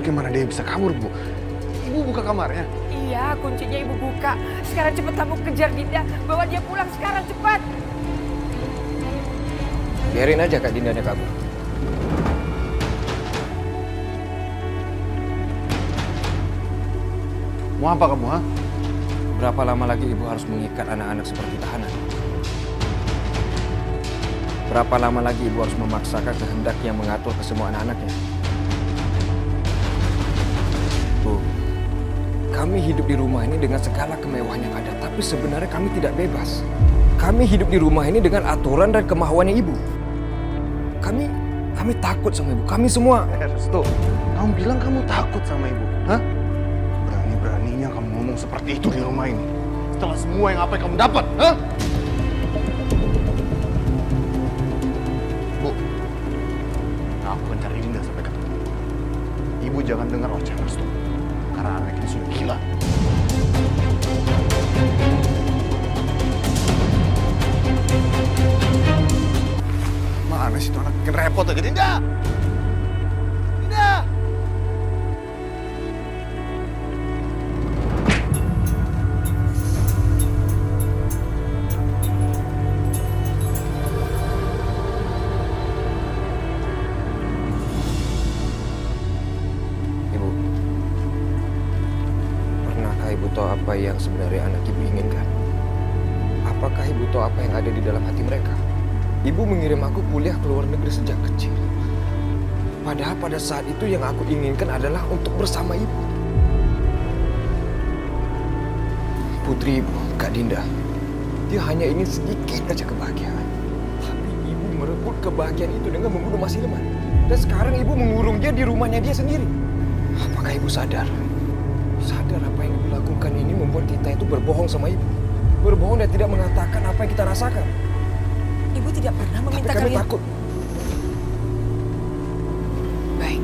bagaimana dia bisa kabur, Bu? Ibu buka kamarnya. Iya, kuncinya ibu buka. Sekarang cepat kamu kejar Dinda. Bawa dia pulang sekarang, cepat. Biarin aja Kak Dindanya kabur. Mau apa kamu, ha? Berapa lama lagi ibu harus mengikat anak-anak seperti tahanan? Berapa lama lagi ibu harus memaksakan kehendak yang mengatur ke semua anak-anaknya? Bu, kami hidup di rumah ini dengan segala kemewahan yang ada, tapi sebenarnya kami tidak bebas. Kami hidup di rumah ini dengan aturan dan kemauannya ibu. Kami takut sama ibu, kami semua. Restu, kamu bilang kamu takut sama ibu, hah? Berani-beraninya kamu ngomong seperti itu di rumah ini. Setelah semua yang apa yang kamu dapat, hah? Bu, aku akan cari Dinda sampai ketemu. Ibu jangan dengar ocehan Restu, karena anak ini sudah gila. Mana sih itu anak bikin repot aja, Dinda! Dinda! Ibu, pernahkah ibu tahu apa yang sebenarnya anak ibu inginkan? Apakah ibu tahu apa yang ada di dalam hati mereka? Ibu mengirim aku kuliah ke luar negeri sejak kecil. Padahal pada saat itu yang aku inginkan adalah untuk bersama ibu. Putri ibu, Kak Dinda, dia hanya ingin sedikit aja kebahagiaan. Tapi ibu merebut kebahagiaan itu dengan membunuh Mas Hilman. Dan sekarang ibu mengurung dia di rumahnya dia sendiri. Apakah ibu sadar? Sadar apa yang ibu lakukan ini membuat kita itu berbohong sama ibu. Berbohong dan tidak mengatakan apa yang kita rasakan. Ibu tidak pernah meminta Tapi kami kalian. takut. Baik.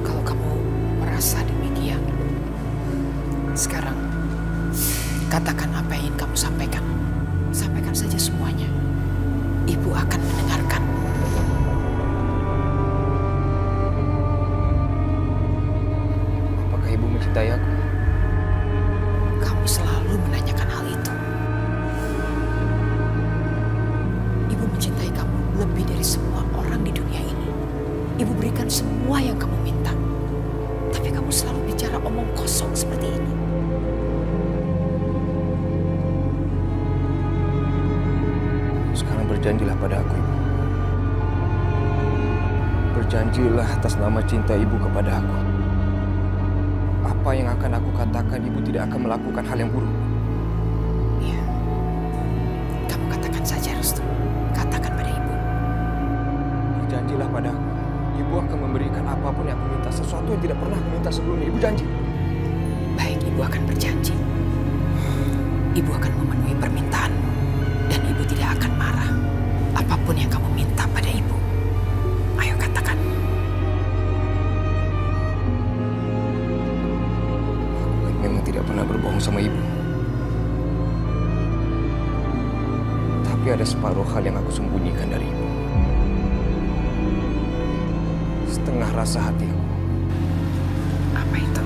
Kalau kamu merasa demikian, sekarang katakan apa yang ingin kamu sampaikan. Sampaikan saja semuanya. Ibu akan mendengarkan. Apakah ibu mencintai aku? Kamu selalu menanyakan hal itu. Ibu mencintai kamu lebih dari semua orang di dunia ini. Ibu berikan semua yang kamu minta. Tapi kamu selalu bicara omong kosong seperti ini. Sekarang berjanjilah pada aku, ibu. Berjanjilah atas nama cinta ibu kepada aku. Apa yang akan aku katakan, ibu tidak akan melakukan hal yang buruk. Iya. Kamu katakan saja, Restu. Katakan pada ibu. Berjanjilah padaku. Ibu akan memberikan apapun yang aku minta. Sesuatu yang tidak pernah aku minta sebelumnya. Ibu janji. Baik, ibu akan berjanji. Ibu akan memenuhi permintaanmu. Dan ibu tidak akan marah. Apapun yang kamu minta pada ibu. Ayo katakan. Aku memang tidak pernah berbohong sama ibu. Tapi ada separuh hal yang aku sembunyikan dari ibu. Setengah rasa hati aku. Apa itu?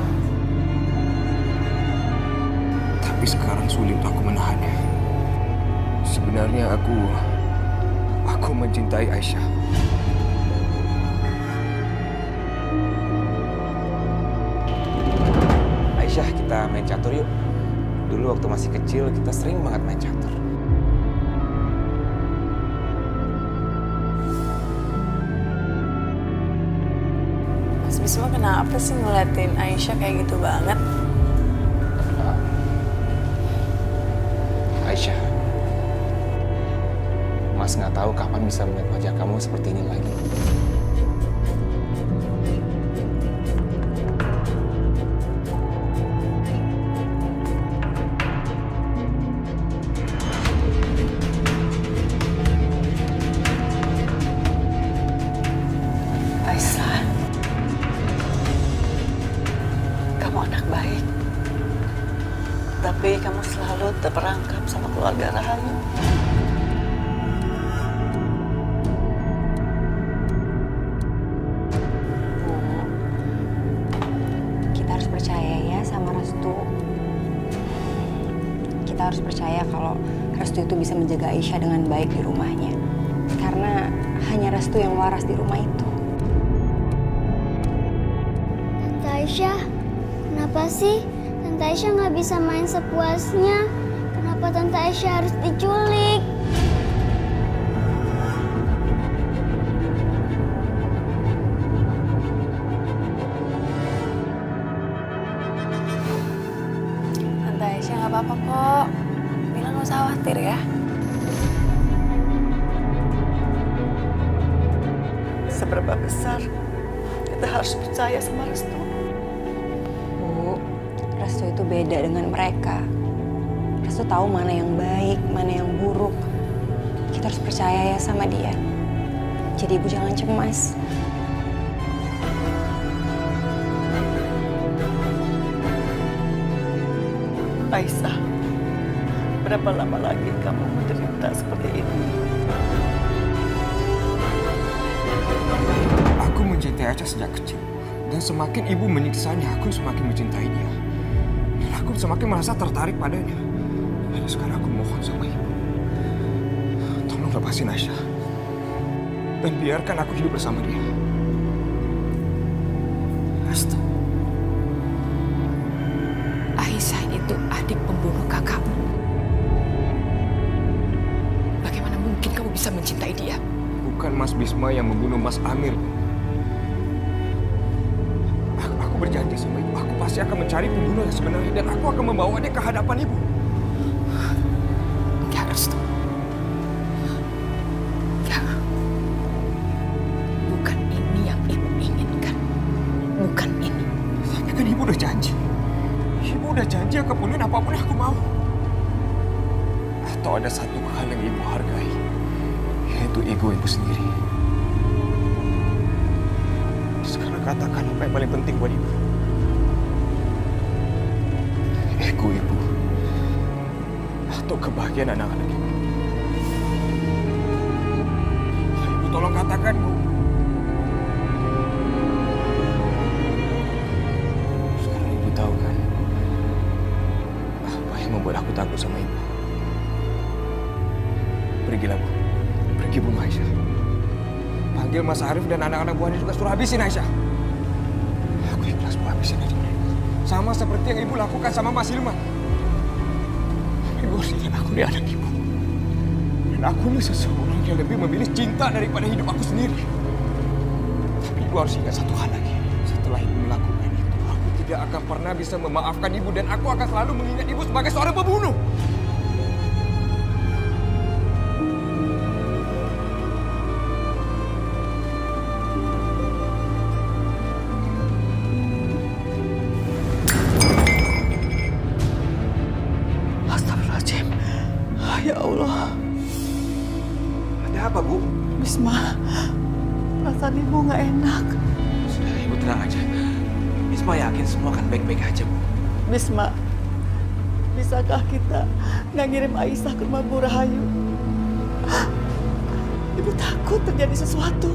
Tapi sekarang sulit aku menahannya. Sebenarnya aku mencintai Aisyah. Aisyah, kita main catur yuk. Dulu waktu masih kecil kita sering banget main catur. Mas Bisma kenapa sih ngeliatin Aisyah kayak gitu banget? Aisyah, Mas nggak tahu kapan bisa melihat wajah kamu seperti ini lagi. Aisyah, kamu anak baik. Tapi kamu selalu terperangkap sama keluarga Rahayu. kita harus percaya kalau Restu itu bisa menjaga Aisyah dengan baik di rumahnya. Karena hanya Restu yang waras di rumah itu. Tante Aisyah, kenapa sih Tante Aisyah nggak bisa main sepuasnya? Kenapa Tante Aisyah harus diculik? Tante Aisyah nggak apa-apa kok. Mila nggak usah khawatir ya. Seberapa besar kita harus percaya sama Restu? Bu, Restu itu beda dengan mereka. Restu tahu mana yang baik, mana yang buruk. Kita harus percaya ya sama dia. Jadi ibu jangan cemas. Aisyah, berapa lama lagi kamu menderita seperti ini? Aku mencintai Aisyah sejak kecil. Dan semakin ibu menyiksanya, aku semakin mencintai dia. Dan aku semakin merasa tertarik padanya. Dan sekarang aku mohon sama ibu. Tolong lepasin Aisyah. Dan biarkan aku hidup bersama dia. Restu. Aisyah itu adik pembunuh kakakmu. Bagaimana mungkin kamu bisa mencintai dia? Bukan Mas Bisma yang membunuh Mas Amir. Aku berjanji sama ibu, aku pasti akan mencari pembunuh yang sebenarnya dan aku akan membawa dia ke hadapan ibu. Enggak, Restu. Enggak. Bukan ini yang ibu inginkan. Bukan ini. Tapi kan ibu udah janji. Ibu udah janji akan penuhin apapun yang aku mau. Atau ada satu hal yang ibu hargai, yaitu ego ibu sendiri. Sekarang katakan apa yang paling penting buat ibu. Ego ibu. Atau kebahagiaan anak-anak ibu. Ibu tolong katakan, Bu. Sekarang ibu tahu kan apa yang membuat aku takut sama ibu. Pergilah, Bu. Pergi bunuh Aisyah. Panggil Mas Arif dan anak-anak buahnya juga suruh habisin Aisyah. Aku ikhlas Bu habisin aja mereka. Sama seperti yang ibu lakukan sama Mas Hilman. Ibu harus ingat aku ini anak ibu. Dan aku ini seseorang yang lebih memilih cinta daripada hidup aku sendiri. Tapi ibu harus ingat satu hal lagi. Setelah ibu melakukan itu, aku tidak akan pernah bisa memaafkan ibu dan aku akan selalu mengingat ibu sebagai seorang pembunuh. Astagfirullahaladzim. Ya Allah. Ada apa, Bu? Bisma, perasaan ibu nggak enak. Sudah, ibu tenang aja. Bisma yakin semua akan baik-baik aja, Bu. Bisma, bisakah kita nggak ngirim Aisyah ke rumah Bu Rahayu? Ibu takut terjadi sesuatu.